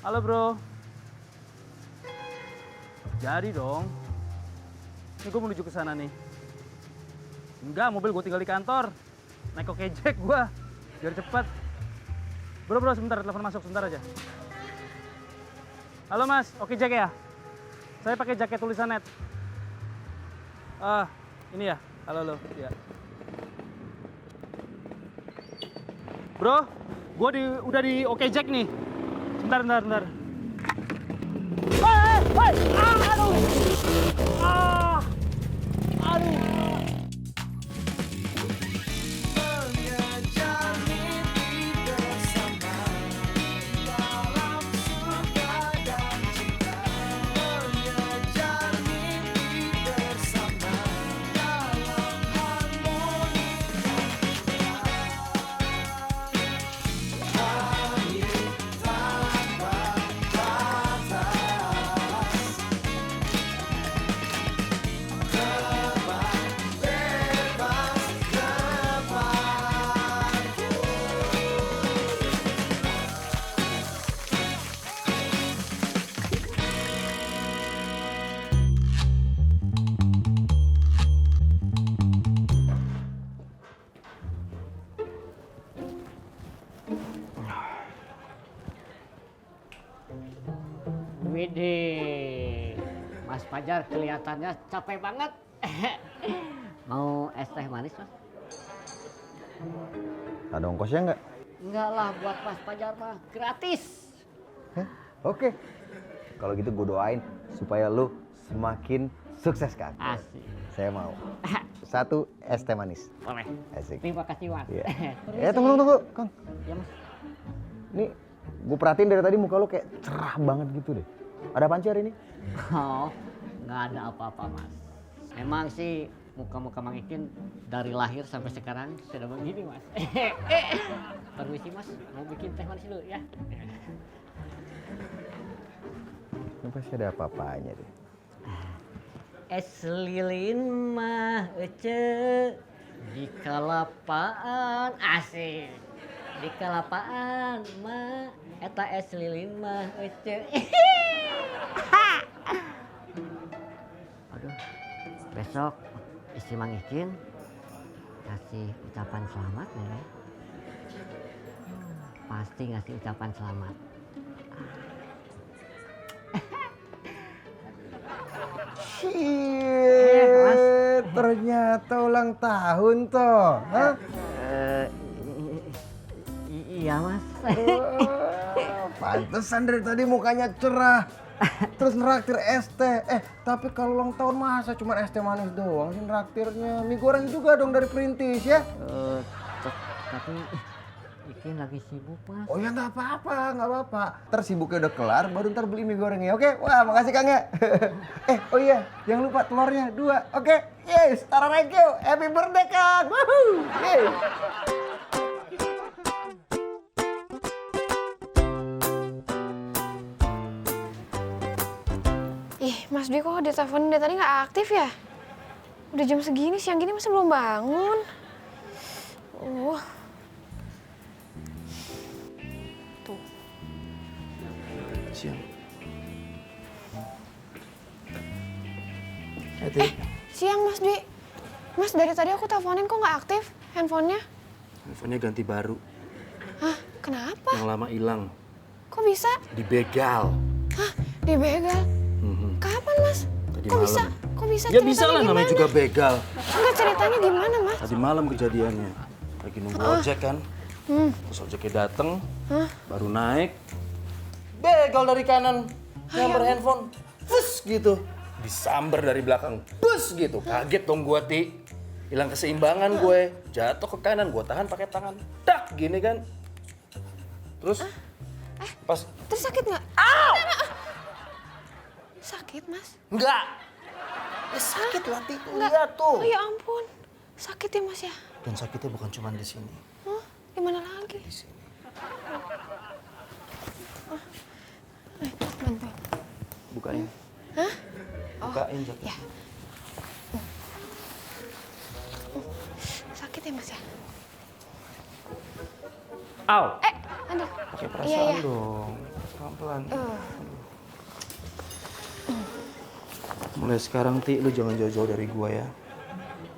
Halo bro. Jadi dong. Ini gue menuju ke sana nih. Enggak, mobil gue tinggal di kantor. Naik Gojek gue, biar cepet. Bro, sebentar, telepon masuk, sebentar aja. Halo mas, oke Jack ya? Saya pakai jaket tulisan net. Ini ya, halo, ya. Bro, gue udah di Oke Jack nih. Bentar. Hei! Aduh! Aduh! Widih, Mas Fajar kelihatannya capek banget. Mau es teh manis, Mas? Ada ongkosnya nggak? Enggak lah, buat Mas Fajar mah gratis. Oke. Kalau gitu gue doain supaya lu semakin sukses, Kang. Asik. Saya mau. 1 es teh manis. Boleh. Asik. Terima kasih, Mas. Iya. Tunggu, Kang. Ya, Mas. Ini gue perhatiin dari tadi muka lu kayak cerah banget gitu deh. Ada apaan sih hari ini? Oh, nggak ada apa-apa, Mas. Memang sih muka-muka Mang Ikin dari lahir sampai sekarang sudah begini, Mas. Permisi, Mas. Mau bikin teh manis dulu ya. Ini pasti ada apa-apanya deh. Es lilin mah ece di kalapaan asik. Di kalapaan mah eta es lilin mah ece. Aduh, besok istri Mang Ikin kasih ucapan selamat nih. Pasti ngasih ucapan selamat. Mas. Ternyata ulang tahun toh. Hah? Iya, Mas. Pantesan dari tadi mukanya cerah. Terus neraktir es teh. Tapi kalau ulang tahun masa cuma es teh manis doang sih neraktirnya. Mie goreng juga dong dari Perintis ya. Tapi Ikin lagi sibuk, Mas. Oh ya nggak apa-apa. Ntar sibuknya udah kelar, baru ntar beli mie gorengnya, oke? Wah makasih Kang ya. Oh iya, jangan lupa telurnya 2, oke? Yes, Tara thank you, happy birthday Kang. Woohoo! Yeay. Ih, Mas Dwi kok diteleponin dari tadi nggak aktif ya? Udah jam segini, siang gini masih belum bangun. Tuh. Siang. Siang Mas Dwi. Mas dari tadi aku teleponin kok nggak aktif handphonenya? Handphonenya ganti baru. Hah? Kenapa? Yang lama hilang. Kok bisa? Dibegal. Hah? Dibegal? Kapan Mas? Tadi Kok malam. bisa? Kok bisa? Ya bisa lah, namanya gimana? juga begal. Enggak, ceritanya gimana Mas? Tadi malam kejadiannya. Lagi nunggu ojek kan. Terus ojeknya dateng, baru naik. Begal dari kanan, nyamber handphone. Bus gitu. Disamber dari belakang. Bus gitu. Kaget dong gua, Ti. Hilang keseimbangan gue. Jatuh ke kanan, gua tahan pakai tangan. Dak gini kan. Terus pas Terus sakit nggak? Sakit Mas? enggak. Ya sakit lah, Ti. Enggak. Lihat tuh. Oh ya ampun. Sakit ya Mas ya? Dan sakitnya bukan cuma di sini. Hah? Di mana lagi? Di sini. Bantu. Bukain. Hah? Bukain jaketnya. Ya. Sakit ya Mas ya? Au. Aduh. Pakai Iya, perasaan iya. dong. Pelan-pelan. Mulai sekarang, Ti, lu jangan jauh-jauh dari gua ya.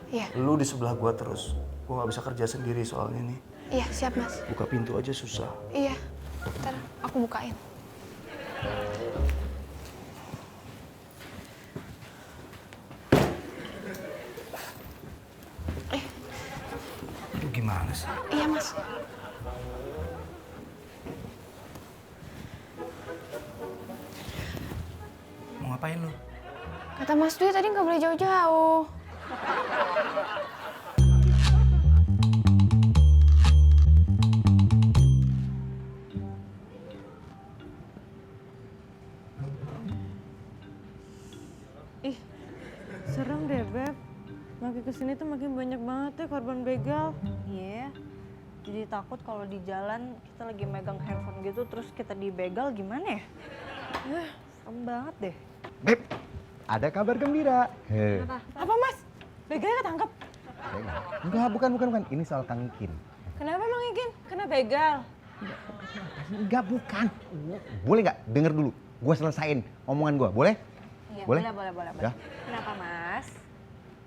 Iya. Lu di sebelah gua terus. Gua nggak bisa kerja sendiri soalnya nih. Iya, siap Mas. Buka pintu aja susah. Iya. Ntar aku bukain. Lu gimana sih? Iya, Mas. Mau ngapain lu? Kata Mas Dwi tadi nggak boleh jauh-jauh. Ih, serem deh, Beb. Makin kesini tuh makin banyak banget ya korban begal. Iya, jadi takut kalau di jalan kita lagi megang handphone gitu terus kita dibegal gimana ya? Serem banget deh. Beb, ada kabar gembira. Apa, Mas? Begalnya ketangkep? Enggak, bukan. Ini soal Kang Ikin. Kenapa Mang Ikin? Kena begal? Enggak, bukan. Boleh nggak denger dulu? Gue selesain omongan gue, boleh? Iya, Boleh? boleh. Ya. Kenapa, Mas?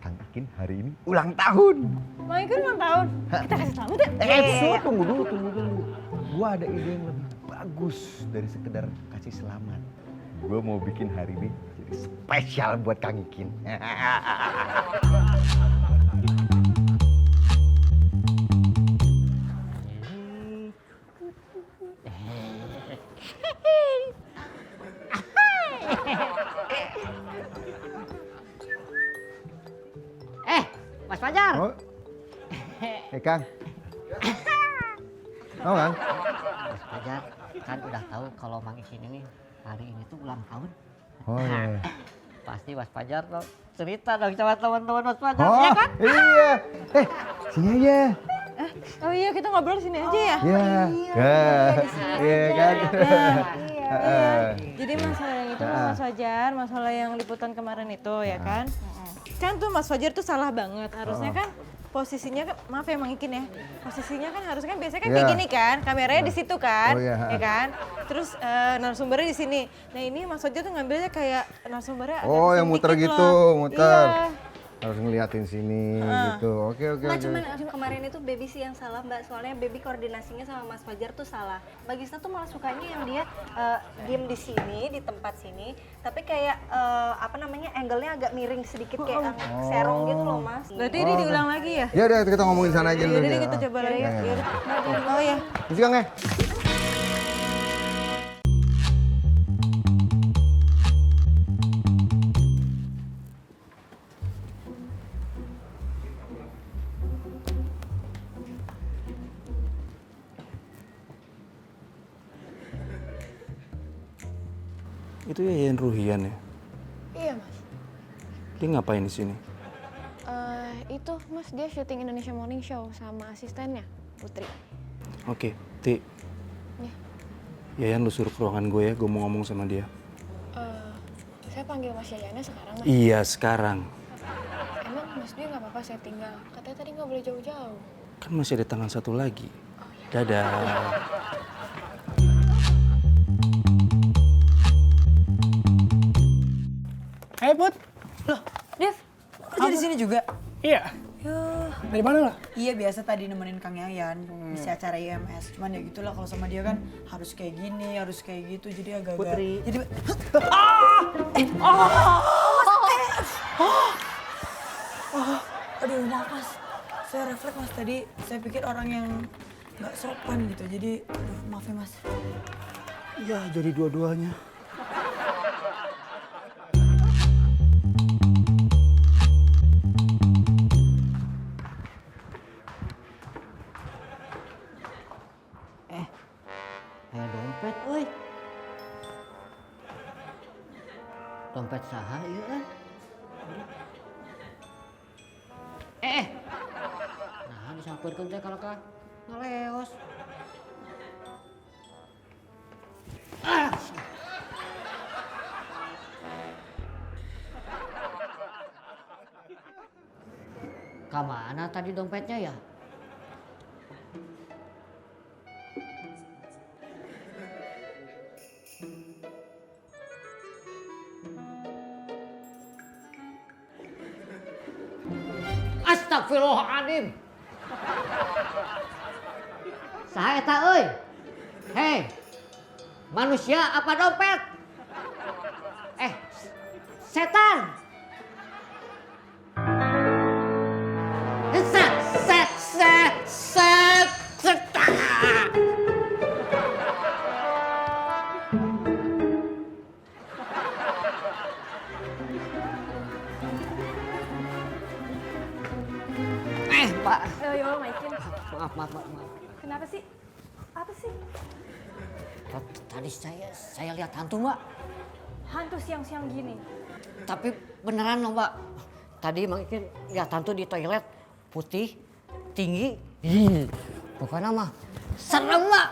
Kang Ikin hari ini ulang tahun. Mang Ikin ulang tahun? Kita kasih selamat ya? Tunggu dulu. Gue ada ide yang lebih bagus dari sekedar kasih selamat. Gue mau bikin hari ini jadi spesial buat Kang Ikin. Mas Fajar. Oh. Kang. Mau Kang? Mas Fajar, kan udah tahu kalau Mang Ikin ini hari ini tuh ulang tahun. Oh iya. Pasti Mas Fajar dong cerita dong sama teman-teman Mas Fajar, Oh, ya kan? iya. Sini aja. Oh iya, kita ngobrol di sini aja ya? Iya. Iya kan? Jadi masalah yang itu Mas Fajar, masalah yang liputan kemarin itu ya kan? Kan tuh Mas Fajar tuh salah banget. Harusnya kan posisinya kan, maaf ya Mang Ikin ya, posisinya kan harusnya kan biasanya kan kayak Iya. gini kan, kameranya di situ kan, Oh, iya. ya kan? Terus narasumbernya di sini. Nah ini Mas Fajar tuh ngambilnya kayak narasumbernya agak Oh, kesini yang muter dikit gitu, loh. muter. Iya. Harus ngeliatin sini gitu. Oke. Mbak, cuman kemarin itu Baby sih yang salah, Mbak. Soalnya Baby koordinasinya sama Mas Fajar tuh salah. Mbak Gisna tuh malah sukanya yang dia diem di sini, di tempat sini. Tapi kayak angle-nya agak miring sedikit kayak serong gitu loh, Mas. Berarti ini diulang lagi ya? Ya udah kita ngomongin sana aja dulu. Yaudah deh, ya. kita coba lagi. Iya. Yaudah. Oh ya. Misi Kang ya? Itu Yayan Ruhian ya? Iya, Mas. Dia ngapain di sini? Itu Mas, dia syuting Indonesia Morning Show sama asistennya, Putri. Oke, Ti. Ya. Yayan lu suruh ke ruangan gue ya, gue mau ngomong sama dia. Saya panggil Mas Yayana sekarang, Mas. Iya, sekarang. Emang Mas Dwi nggak apa-apa saya tinggal? Katanya tadi nggak boleh jauh-jauh. Kan masih ada tangan satu lagi. Dadah. Hai Put. Dev, kerja di sini juga? Iya. Dari mana lah? Iya biasa tadi nemenin Kang Yayan di acara IMS. Cuman ya gitulah kalau sama dia kan harus kayak gini, harus kayak gitu. Jadi agak-agak. Putri. Jadi aduh maaf Mas. Saya refleks Mas tadi. Saya pikir orang yang nggak sopan gitu. Jadi aduh maaf ya Mas. Ya, jadi dua-duanya. Dompet, euy. Dompet saha ieu kan? Nah, disampeurkeun teh kalau ka ngaleos. Kamana tadi dompetnya ya? Astagfirullahaladzim. Saha eta euy? Hei, manusia apa dompet? Setan. Setan. Pak. Ayo, Maikin. Maaf. Kenapa sih? Apa sih? Tadi saya lihat hantu, Mbak. Hantu siang-siang gini. Tapi beneran loh, Mbak. Tadi Mang Ikin lihat hantu di toilet, putih, tinggi. Pokoknya mah serem, Mbak.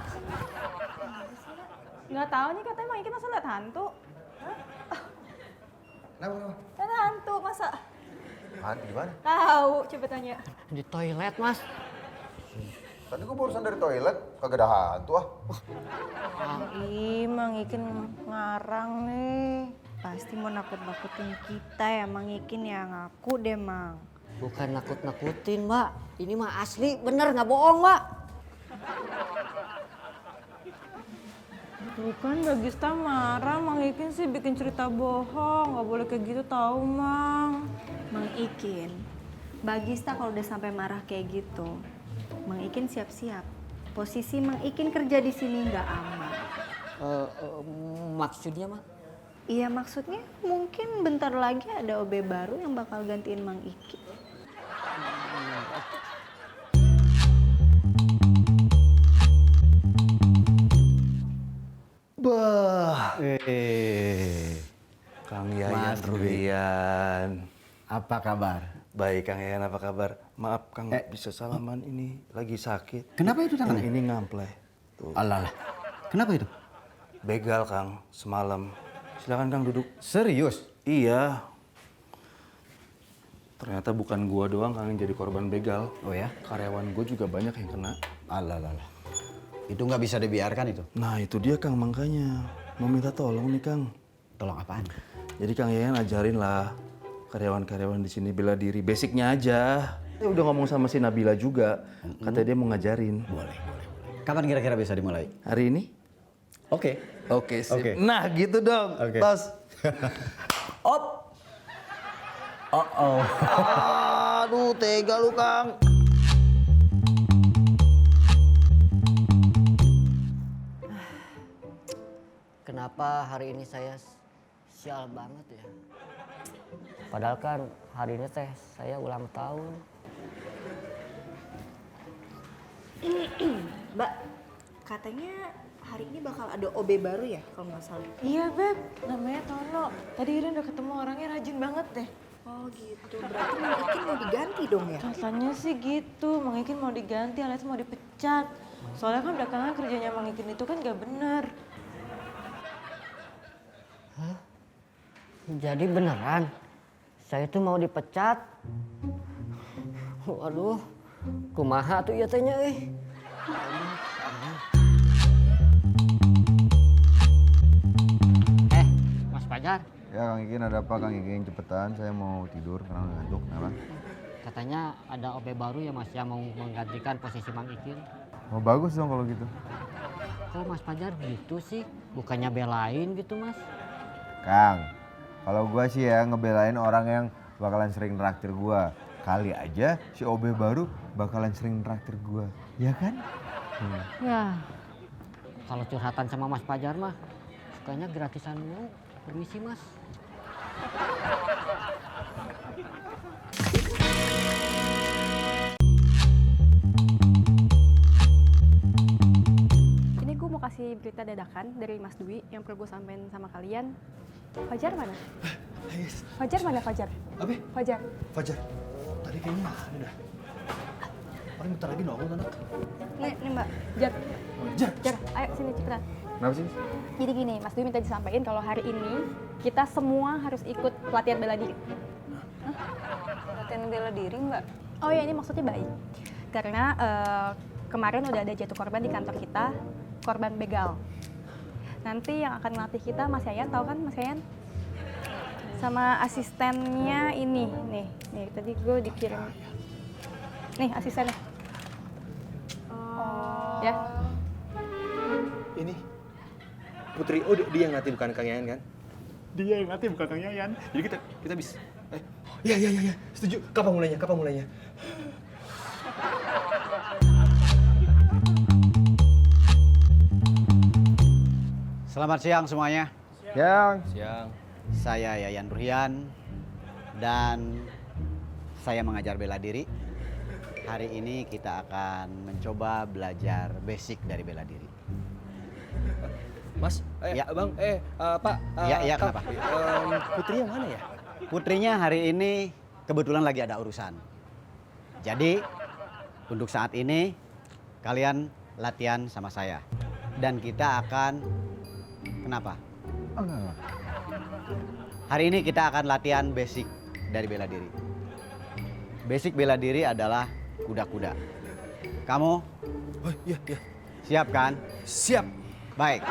Nggak tahu nih katanya Maikin masa lihat hantu. Kenapa? Lihat hantu masa? Hantu gimana? Tahu, coba tanya. Di toilet, Mas. Tadi gue barusan dari toilet, kagak ada hantu ah. Ih, Mang Ikin ngarang nih. Pasti mau nakut-nakutin kita ya, Mang Ikin ya. Ngaku deh, Mang. Bukan nakut-nakutin, Mbak. Ini mah asli, bener nggak bohong, Mbak. Bukan, Bagista marah. Mang Ikin sih bikin cerita bohong. Nggak boleh kayak gitu tahu, Mang. Mang Ikin, Bagista kalau udah sampai marah kayak gitu, Mang Ikin siap-siap. Posisi Mang Ikin kerja di sini nggak aman. Maksudnya, Mak? Iya maksudnya mungkin bentar lagi ada OB baru yang bakal gantiin Mang Ikin. Bah. Kang Yayan Mas Rudi. Rudian. Apa kabar? Baik Kang Yayan, apa kabar? Maaf Kang, bisa salaman ini lagi sakit. Kenapa itu tangannya? Ini ngampleh. Tuh. Alah, kenapa itu? Begal Kang, semalam. Silakan Kang duduk. Serius? Iya. Ternyata bukan gua doang Kang yang jadi korban begal. Oh ya? Karyawan gua juga banyak yang kena. Alah. Itu nggak bisa dibiarkan itu. Nah itu dia Kang, makanya mau minta tolong nih Kang. Tolong apaan? Jadi Kang Yayan ajarin lah karyawan-karyawan di sini bela diri, basicnya aja. Ya udah ngomong sama si Nabila juga, katanya dia mau ngajarin. Boleh. Kapan kira-kira bisa dimulai? Hari ini? Oke. Oke, sip. Oke. Nah gitu dong, Oke. Tos. Op. Oh. Aduh, tega lu Kang. Kenapa hari ini saya sial banget ya? Padahal kan hari ini saya ulang tahun. Mbak, katanya hari ini bakal ada OB baru ya kalau nggak salah. Iya, Beb. Namanya Tono. Tadi Iren udah ketemu orangnya rajin banget deh. Oh gitu, berarti Mang Ikin mau diganti dong ya? Katanya sih gitu, Mang Ikin mau diganti alias mau dipecat. Soalnya kan belakangan kerjanya Mang Ikin itu kan gak bener. Jadi beneran? Saya tuh mau dipecat? Waduh, kumaha tuh ya tanya Mas Fajar. Ya Kang Ikin, ada apa Kang Ikin? Cepetan, saya mau tidur karena ngantuk. Kenapa? Katanya ada OB baru ya Mas yang mau menggantikan posisi Mang Ikin. Oh bagus dong kalau gitu. Kok Mas Fajar gitu sih? Bukannya belain gitu Mas? Kang, kalau gua sih ya ngebelain orang yang bakalan sering traktir gua. Kali aja si OB baru bakalan sering traktir gua. Ya kan? Ya, kalau curhatan sama Mas Fajar mah sukanya gratisan mulu. Permisi Mas. Ini gue mau kasih berita dadakan dari Mas Dwi yang perlu gue sampein sama kalian. Fajar mana? Fajar mana Fajar? Apa? Fajar. Fajar, tadi kayaknya nggak ada dah. Paling bentar lagi nongol anak. Nih Mbak. Jar, Jar. Jar, ayo sini cepetan. Kenapa sih? Jadi gini, Mas Dwi minta disampaikan kalau hari ini kita semua harus ikut pelatihan bela diri. Latihan bela diri, Mbak. Oh ya, ini maksudnya baik. Karena kemarin udah ada jatuh korban di kantor kita, korban begal. Nanti yang akan melatih kita Mas Yayan, tahu kan Mas Yayan? Sama asistennya ini, nih tadi gue dikirim Nih asistennya. Ya. Ini Putri, oh dia yang ngelatih bukan Kang Yayan kan? Dia yang ngelatih bukan Kang Yayan. Jadi kita bisa. Iya, setuju. Kapan mulainya? Selamat siang semuanya. Siang. Saya Yayan Ruhian dan saya mengajar bela diri. Hari ini kita akan mencoba belajar basic dari bela diri. Mas, Ya. Abang, Pak. Iya, Kak, kenapa? Putri yang mana ya? Putrinya hari ini kebetulan lagi ada urusan. Jadi untuk saat ini kalian latihan sama saya. Dan kita akan kenapa? Hari ini kita akan latihan basic dari bela diri. Basic bela diri adalah kuda-kuda. Kamu Oh iya. siap kan? Siap. Baik,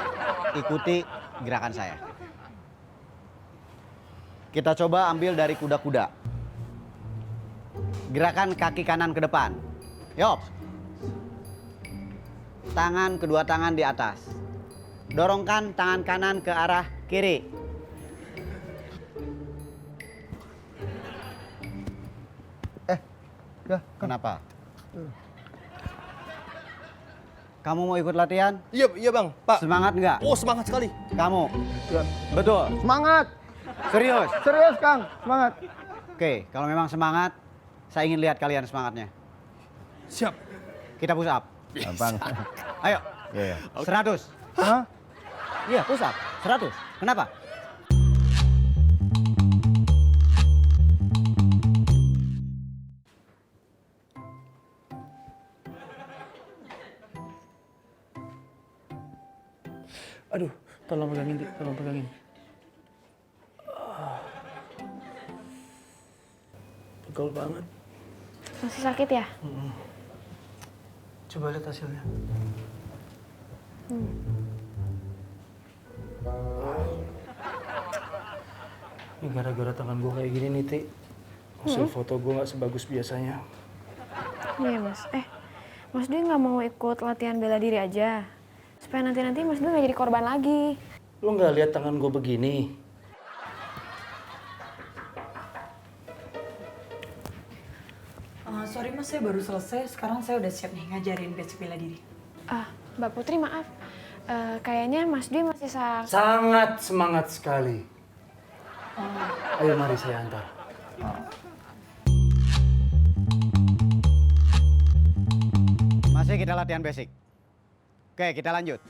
ikuti gerakan saya. Kita coba ambil dari kuda-kuda. Gerakan kaki kanan ke depan. Yop. Kedua tangan di atas. Dorongkan tangan kanan ke arah kiri. Kenapa? Kamu mau ikut latihan? Iya Bang, Pak. Semangat nggak? Oh, semangat sekali. Kamu? Betul? Semangat. Serius? Serius, Kang. Semangat. Oke, kalau memang semangat, saya ingin lihat kalian semangatnya. Siap. Kita push up. Gampang. Ayo. 100. Hah? Iya, push up. 100. Kenapa? Aduh, tolong pegangin, tolong pegangin. Pegel banget. Masih sakit ya? Coba lihat hasilnya. Ini gara-gara tangan gue kayak gini nih, Ti. Hasil foto gue nggak sebagus biasanya. Iya Mas. Mas Dwi nggak mau ikut latihan bela diri aja? Supaya nanti Mas Dwi nggak jadi korban lagi. Lo nggak lihat tangan gue begini? Sorry Mas, saya baru selesai. Sekarang saya udah siap nih ngajarin basic bela diri. Mbak Putri maaf. Kayaknya Mas Dwi masih Sangat semangat sekali. Ayo mari saya antar. Masih kita latihan basic. Oke, kita lanjut.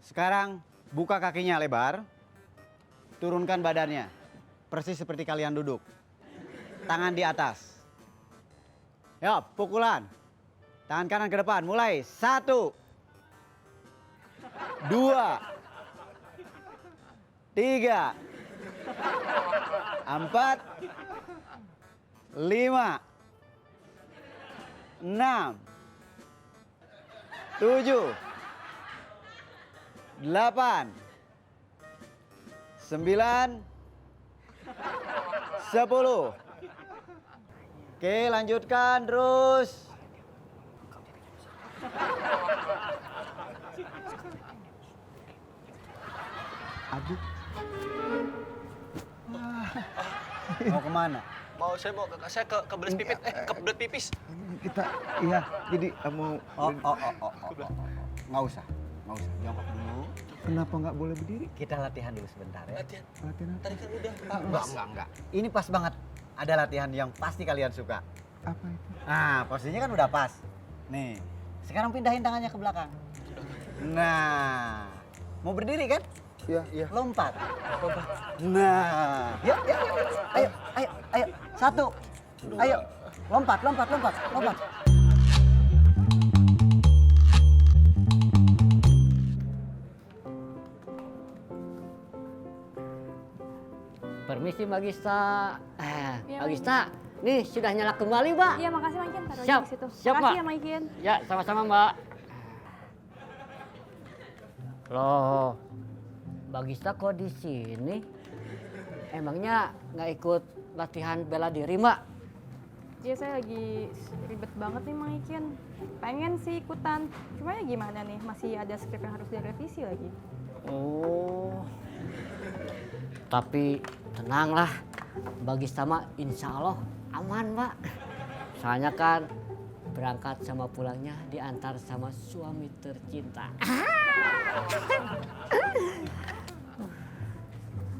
Sekarang buka kakinya lebar. Turunkan badannya. Persis seperti kalian duduk. Tangan di atas. Yuk, pukulan. Tangan kanan ke depan. Mulai. 1, 2, 3, 4, 5, 6, 7, 8, 9, 10. Oke, lanjutkan terus. Aduh. Mau kemana? Saya kebelet pipit, kebelet pipis. Kita, iya. Jadi mau... Nggak usah. Jongkok dulu. Kenapa nggak boleh berdiri? Kita latihan dulu sebentar ya. Latihan. Latihan apa? Tadi kan udah. Enggak. Ini pas banget. Ada latihan yang pasti kalian suka. Apa itu? Nah, posisinya kan udah pas. Nih, sekarang pindahin tangannya ke belakang. Nah, mau berdiri kan? Iya. Lompat. Nah, yuk. Ayo. 1. Ayo, lompat. Permisi Mbak Gista. Mbak Gista, nih sudah nyala kembali Mbak. Iya makasih Maikin, taruh Siap, di situ. siap, Makasih Mbak. ya Maikin. Ya, sama-sama Mbak. Loh, Mbak Gista kok di sini? Emangnya nggak ikut latihan bela diri Mbak? Iya, saya lagi ribet banget nih Mang Ikin. Pengen sih ikutan, cuma ya gimana nih, masih ada skrip yang harus direvisi lagi. Oh. Tapi tenanglah, bagi sama insya Allah aman, Mbak. Soalnya kan berangkat sama pulangnya diantar sama suami tercinta.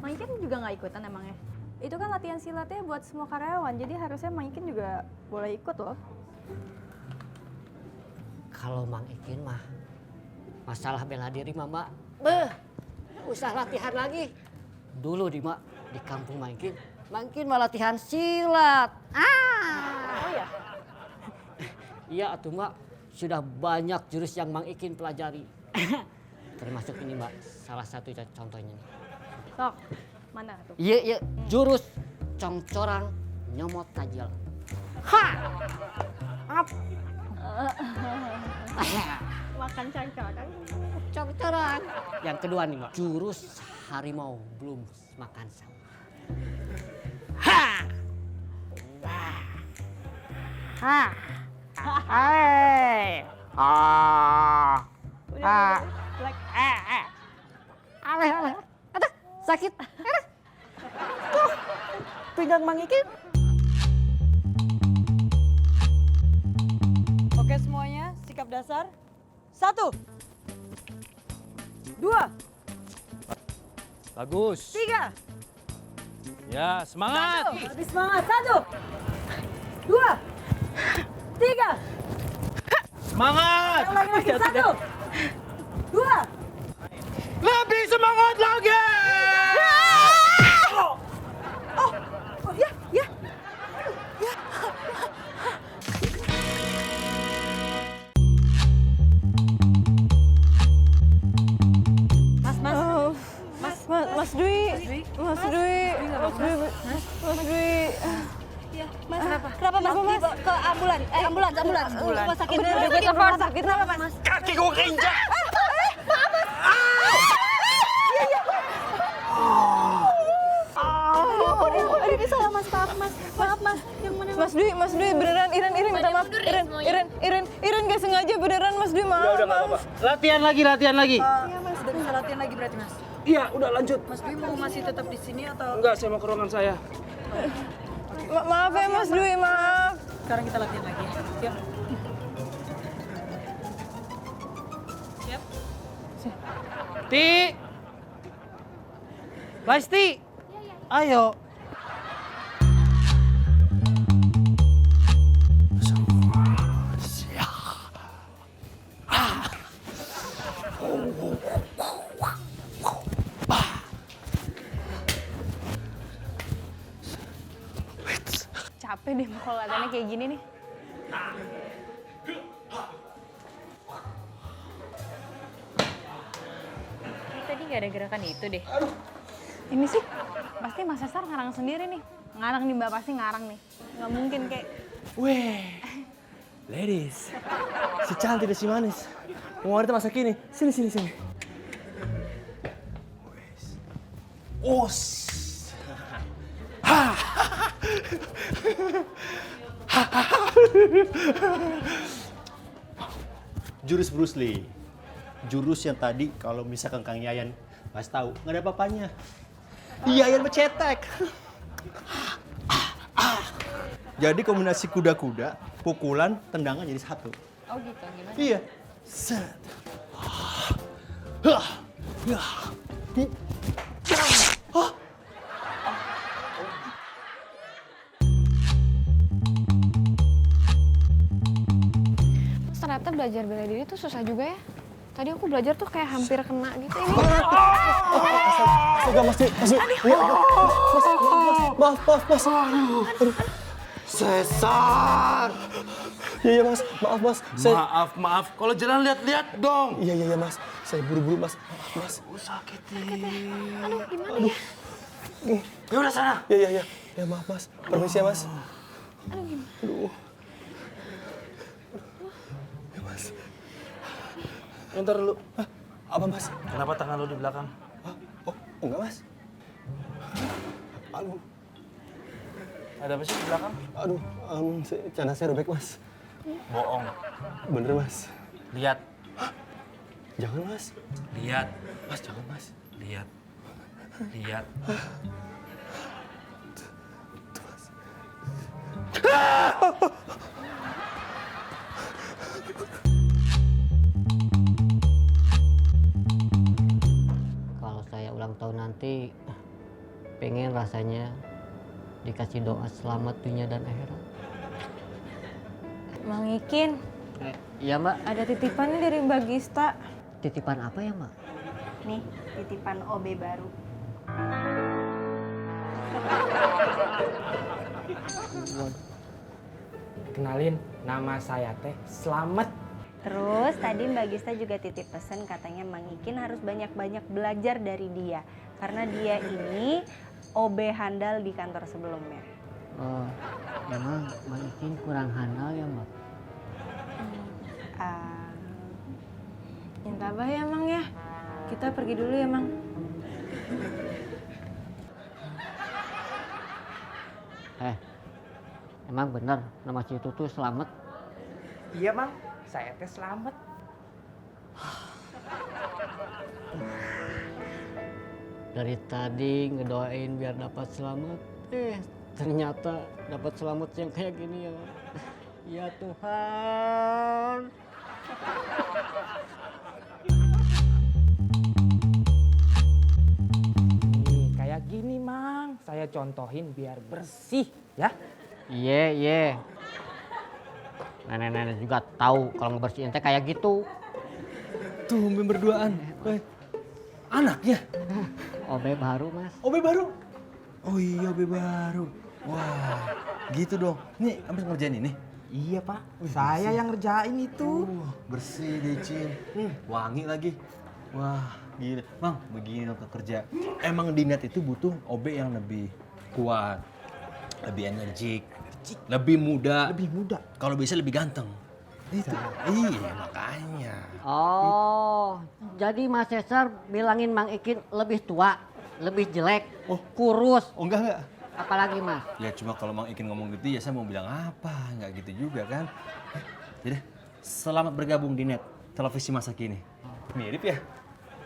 Mang Ikin juga nggak ikutan emangnya? Itu kan latihan silatnya buat semua karyawan, jadi harusnya Mang Ikin juga boleh ikut loh. Kalau Mang Ikin mah masalah bela diri mah Mbak, beh, usah latihan lagi. Dulu di kampung Mang Ikin mah latihan silat. Oh ya? Iya atuh Mbak, sudah banyak jurus yang Mang Ikin pelajari. Termasuk ini Mbak, salah satu contohnya nih. Sok, mana tuh? Iya, jurus congcorang nyomot tajil. Ha! Up. Makan cangkang. Congcorang. Yang kedua nih Mbak, jurus harimau belum makan sawah. Ha! Ha! Hai. Udah. Ale. Aduh, sakit. Tuh, pinggang Mang Ikin. Oke semuanya, sikap dasar. 1, 2, Bagus. 3. Ya, semangat. Lebih semangat. 1, 2, 3. Semangat. Ulangi lagi. 1, 2. Lebih semangat lagi. Oh ya, ya. Mas Dwi. Mas, kenapa Mas? Dibawa ke ambulans. Rumah sakit. Udah gue telepon. Sakit kenapa Mas? Kaki gue keinjak. Ini salah Mas, maaf Mas. Yang mana Mas Dwi beneran Iren minta maaf. Iren gak sengaja beneran Mas Dwi maaf. Udah nggak apa-apa. Latihan lagi. Iya Mas, udah bisa latihan lagi berarti Mas. Iya, udah lanjut. Mas Dwi mau masih tetap di sini atau? Enggak, saya mau ke ruangan saya. Maaf ya Mas Dwi, maaf. Sekarang kita latihan lagi. Yuk. Ti. Lesti. Ayo. Capek deh kalau latihannya kayak gini nih. Ini tadi nggak ada gerakan itu deh. Ini sih pasti Mas Cesar ngarang sendiri nih. Ngarang nih Mbak, pasti ngarang nih. Nggak mungkin kayak... Weh. Ladies. Si cantik dan si manis. Mau wanita masa kini. Sini. Os. Jurus Bruce Lee. Jurus yang tadi kalau misalkan Kang Yayan ngasih tahu nggak ada apa-apanya. Yayan mencetek. Jadi kombinasi kuda-kuda, pukulan, tendangan jadi satu. Oh gitu, gimana? Iya. Set. Ternyata belajar bela diri tuh susah juga ya. Tadi aku belajar tuh kayak hampir kena gitu ini. Astaga, Mas. Mas. Aduh. Cesar. Iya, Mas. Maaf, Mas. Maaf. Kalau jalan lihat-lihat dong. Iya, Mas. Saya buru-buru, Mas. Mas. Sakit Aduh, gimana ya? Ya udah sana. Iya. Ya, maaf, Mas. Permisi ya, Mas. Aduh, gimana? Aduh. Ya, Mas. Ntar dulu. Hah? Apa, Mas? Kenapa tangan lu di belakang? Hah? Oh, enggak, Mas. Aduh. Ada apa sih di belakang? Aduh, celana saya robek, Mas. Bohong. Bener, Mas. Lihat. Jangan, Mas. Lihat. Mas, jangan, Mas. Lihat. Lihat. Kalau saya ulang tahun nanti, pengen rasanya dikasih doa selamat dunia dan akhirat. Mang Ikin, Iya mbak. ada titipannya dari Mbak Gista. Titipan apa ya mbak? Nih, titipan OB baru. Kenalin, nama saya teh Slamet. Terus tadi Mbak Gista juga titip pesan katanya Mang Ikin harus banyak-banyak belajar dari dia. Karena dia ini OB handal di kantor sebelumnya. Oh, memang Mang Ikin kurang handal ya mbak? Yang tabah ya Mang ya. Kita pergi dulu ya Mang. Emang bener nama si itu tuh Slamet? Iya Mang, saya teh Slamet. Dari tadi ngedoain biar dapat selamat, ternyata dapat selamat yang kayak gini ya. Ya Tuhan. Nih, kayak gini Mang, saya contohin biar bersih ya. Iya. Nenek-nenek juga tahu kalau ngebersihin teh kayak gitu. Tuh, berduaan. Anaknya? OB baru mas. OB baru? Oh iya, OB baru. Wah, gitu dong. Nih, abis ngerjain ini? Iya Pak, saya yang ngerjain itu. Bersih deh, Cin. Wangi lagi. Wah, gila. Mang, begini dong kerja. Emang di net itu butuh OB yang lebih kuat, lebih energik, lebih muda. Lebih muda. Kalau bisa lebih ganteng. Itu. Iya, makanya. Oh, jadi Mas Cesar bilangin Mang Ikin lebih tua, lebih jelek, kurus. Oh enggak. Apalagi Mas? Ya cuma kalau Mang Ikin ngomong gitu ya saya mau bilang apa, nggak gitu juga kan. Jadi selamat bergabung di net televisi masa kini. Mirip ya?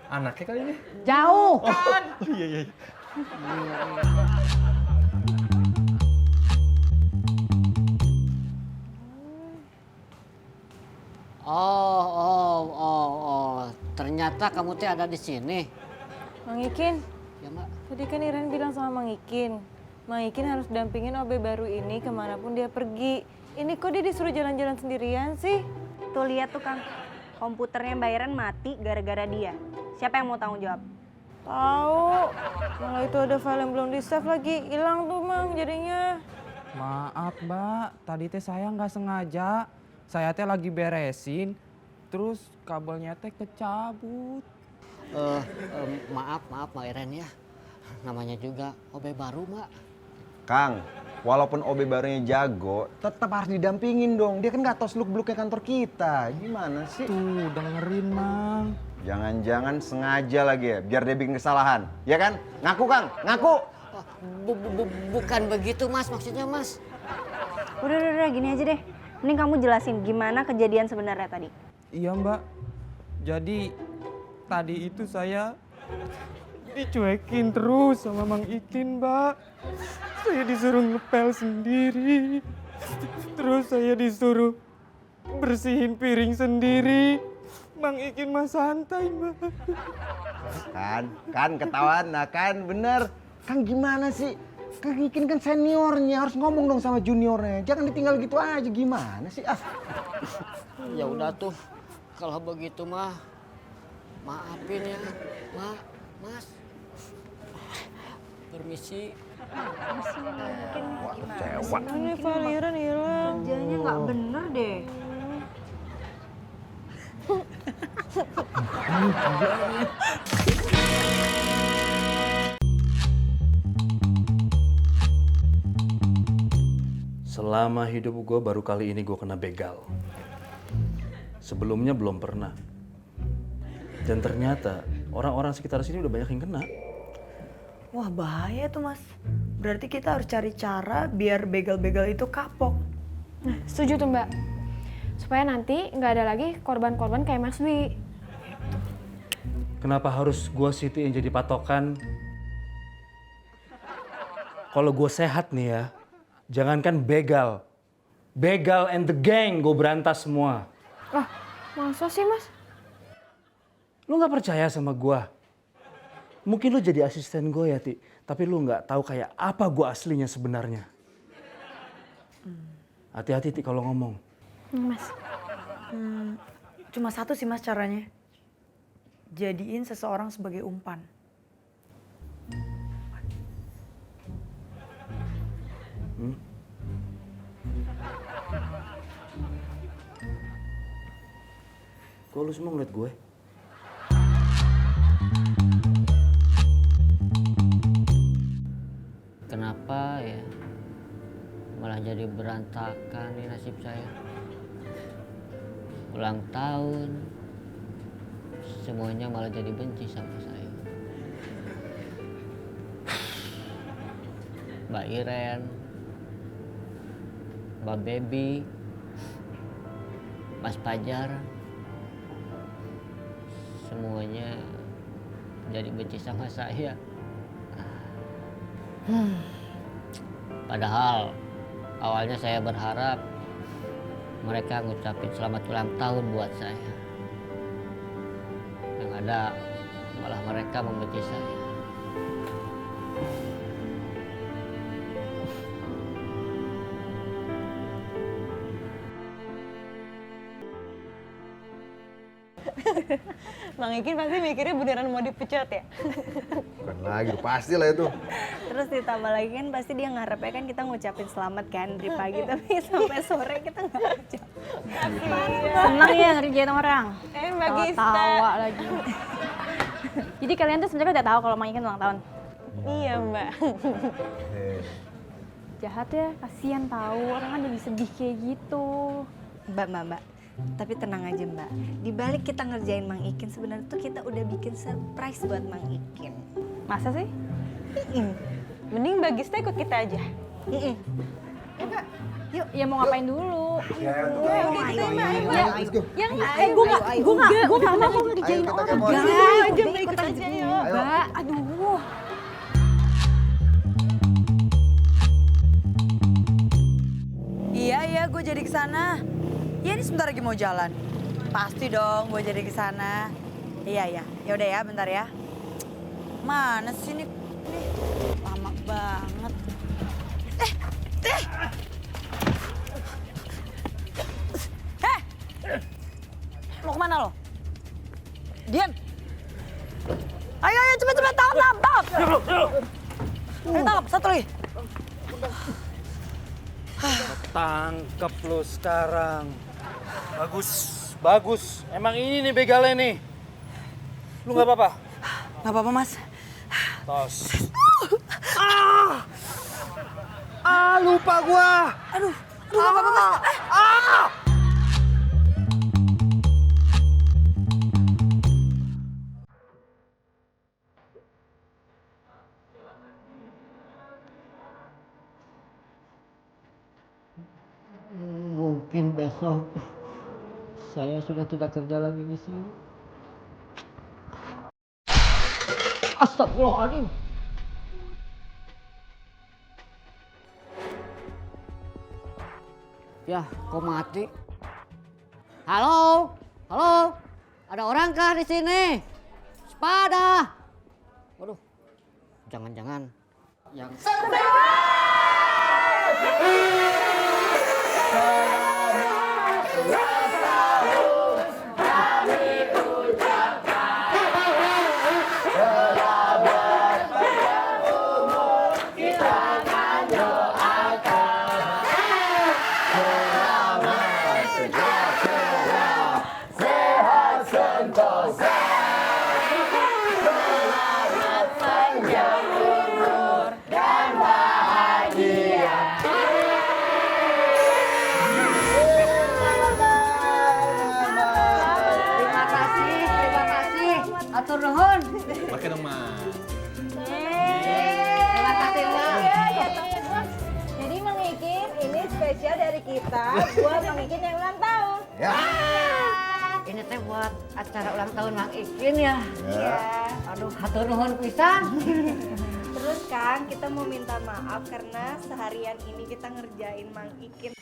Anaknya kali ini? Jauh kan? Iya. Oh. Ternyata kamu teh ada di sini. Mang Ikin, Ya mbak. tadi kan Iren bilang sama Mang Ikin harus dampingin OB baru ini kemanapun dia pergi. Ini kok dia disuruh jalan-jalan sendirian sih? Tuh lihat tuh Kang, komputernya Mbak Iren mati gara-gara dia. Siapa yang mau tanggung jawab? Tahu, malah itu ada file yang belum di-save lagi, hilang tuh Mang jadinya. Maaf Mbak, tadi teh saya nggak sengaja. Saya teh lagi beresin, terus kabelnya teh kecabut. Maaf Mbak Iren ya. Namanya juga OB baru Mbak. Kang, walaupun OB barunya jago, tetap harus didampingin dong. Dia kan nggak tahu seluk-beluknya kantor kita. Gimana sih? Tuh, dengerin Mang. Jangan-jangan sengaja lagi ya, biar dia bikin kesalahan. Ya kan? Ngaku Kang, ngaku! Bukan begitu Mas, maksudnya Mas. Udah, gini aja deh. Mending kamu jelasin gimana kejadian sebenarnya tadi. Iya Mbak, jadi tadi itu saya dicuekin terus sama Mang Ikin Mbak. Saya disuruh ngepel sendiri, terus saya disuruh bersihin piring sendiri. Mang Ikin mah santai Mbak. Kan ketahuan, nah kan bener. Kang gimana sih? Kang Ikin kan seniornya, harus ngomong dong sama juniornya. Jangan ditinggal gitu aja, gimana sih? Ya udah tuh, kalau begitu mah maafin ya, Mas. Permisi. Kecewa. Ini file Iren hilang. Kerjanya nggak bener deh. Selama hidup gue baru kali ini gue kena begal. Sebelumnya belum pernah. Dan ternyata orang-orang sekitar sini udah banyak yang kena. Wah bahaya tuh Mas. Berarti kita harus cari cara biar begal-begal itu kapok. Nah, setuju tuh Mbak. Supaya nanti nggak ada lagi korban-korban kayak Mas Dwi. Kenapa harus gue Siti yang jadi patokan? Kalau gue sehat nih ya, jangankan begal. Begal and the gang gue berantas semua. Wah, masa sih Mas? Lu gak percaya sama gue? Mungkin lu jadi asisten gue ya, Ti. Tapi lu gak tahu kayak apa gue aslinya sebenarnya. Hati-hati, Ti, kalau ngomong. Mas. Cuma satu sih Mas caranya. Jadiin seseorang sebagai umpan. Kok lu semua ngeliat gue? Kenapa ya malah jadi berantakan nih nasib saya? Ulang tahun, semuanya malah jadi benci sama saya. Mbak Iren, Mbak Baby, Mas Pajar, semuanya jadi benci sama saya. Padahal awalnya saya berharap mereka ngucapin selamat ulang tahun buat saya. Yang ada malah mereka membenci saya. Mang Ikin pasti mikirnya beneran mau dipecat ya? Bukan lagi, pasti lah itu. Terus ditambah lagi kan pasti dia ngarepnya kan kita ngucapin selamat kan dari pagi tapi sampai sore kita nggak ngucap. Senang ya ngerjain orang. Mbak Gista. Tawa lagi. Jadi kalian tuh sebenarnya udah tahu kalau Mang Ikin ulang tahun? Iya Mbak. Jahat ya, kasihan tahu orang kan jadi sedih kayak gitu. Mbak. Tapi tenang aja Mbak, di balik kita ngerjain Mang Ikin sebenarnya tuh kita udah bikin surprise buat Mang Ikin. Masa sih? Mending Mbak Gista ikut kita aja. Ya Mbak, yuk. Ya mau ngapain dulu? Ya udah kita Mbak. Let's go. Yang gue nggak mau ngerjain Ayo, kita orang. kemoy. Aja Mbak ikut aja yuk. Mbak, aduh. Iya, gue jadi kesana. Iya, ini sebentar lagi mau jalan. Pasti dong gue jadi kesana. Iya. Ya udah ya, bentar ya. Mana sih ini? Lama banget. Mau kemana lo? Diam. Ayo, cepet, tangkap. Ayo, tangkap, satu lagi. Tangkep lu sekarang. Bagus. Emang ini nih begalnya nih. Lu nggak apa-apa? Nggak apa-apa, Mas. Tos. Lupa gua. Aduh, nggak apa-apa, Mas. Mungkin besok saya sudah tidak kerja lagi di sini. Astagfirullahaladzim. Ya, kok mati? Halo, ada orang kah di sini? Sepada. Waduh, jangan-jangan yang kita buat Mang Ikin yang ulang tahun. Ya. Ini teh buat acara ulang tahun Mang Ikin ya. Iya. Aduh, hatur nuhun pisan. Terus Kang, kita mau minta maaf karena seharian ini kita ngerjain Mang Ikin.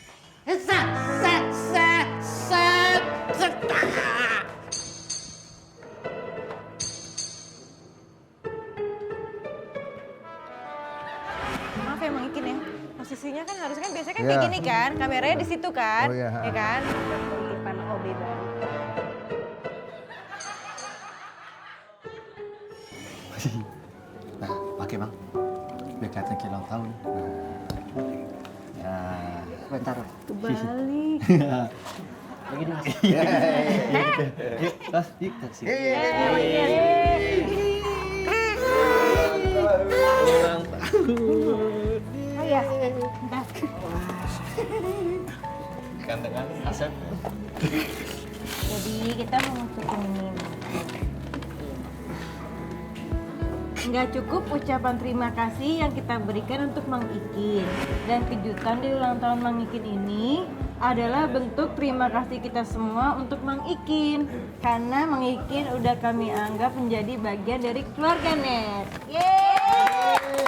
Maaf ya Mang Ikin ya. Posisinya kan harusnya kan biasanya kan Iya. kayak gini kan, kameranya di situ kan, Oh, iya. ya kan? Titipan OB baru. Nah, pakai bang. Biar kelihatan kayak ulang tahun. Nah, Bentar. Kebalik. Begini Mas. yuk, tas, yuk, tas. Ulang tahun. Oh iya, bentar. Gantengan, Asep. Jadi kita mau masukin ini. Nggak cukup ucapan terima kasih yang kita berikan untuk Mang Ikin. Dan kejutan di ulang tahun Mang Ikin ini adalah bentuk terima kasih kita semua untuk Mang Ikin. Karena Mang Ikin udah kami anggap menjadi bagian dari keluarga Net. Yeay!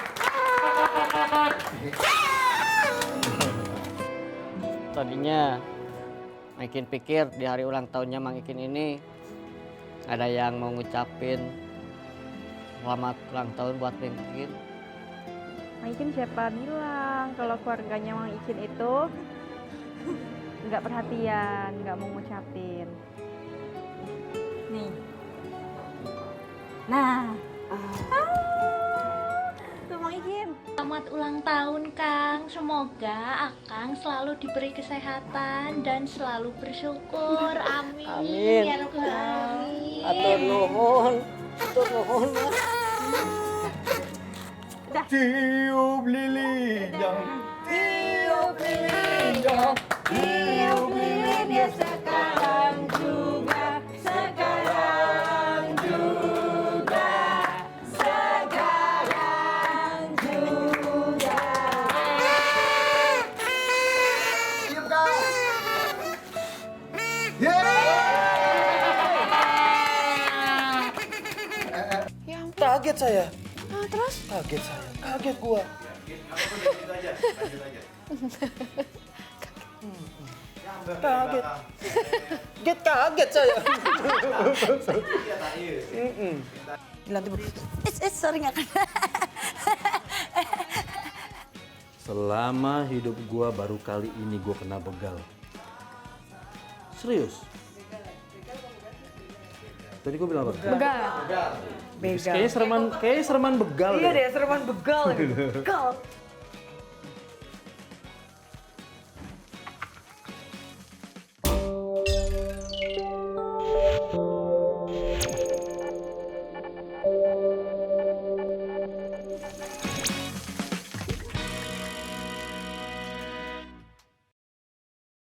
Tadinya Mang Ikin pikir di hari ulang tahunnya Mang Ikin ini ada yang mau ngucapin selamat ulang tahun buat Mang Ikin. Mang Ikin siapa bilang kalau keluarganya Mang Ikin itu nggak perhatian, nggak mau ngucapin. Nih. Nah. Tuh Mang Ikin. Selamat ulang tahun Kang, semoga Akang selalu diberi kesehatan dan selalu bersyukur. Amin. Amin. Ya Rabbal Alamin. Atur nuhun. Atur nuhun. Tiup lilinnya. Tiup lilinnya, tiup lilinnya sekarang juga, sekarang juga, sekarang juga. Tiup kau. Kaget saya. Terus? Kaget saya. Kaget gua. Kaget. Kaget saya. Dilantik bu. Sorry nggak kan. Selama hidup gua baru kali ini gua kena begal. Serius? Tadi gua bilang apa? Begal. Kayaknya sereman begal. Iya deh. deh, sereman begal. Begal.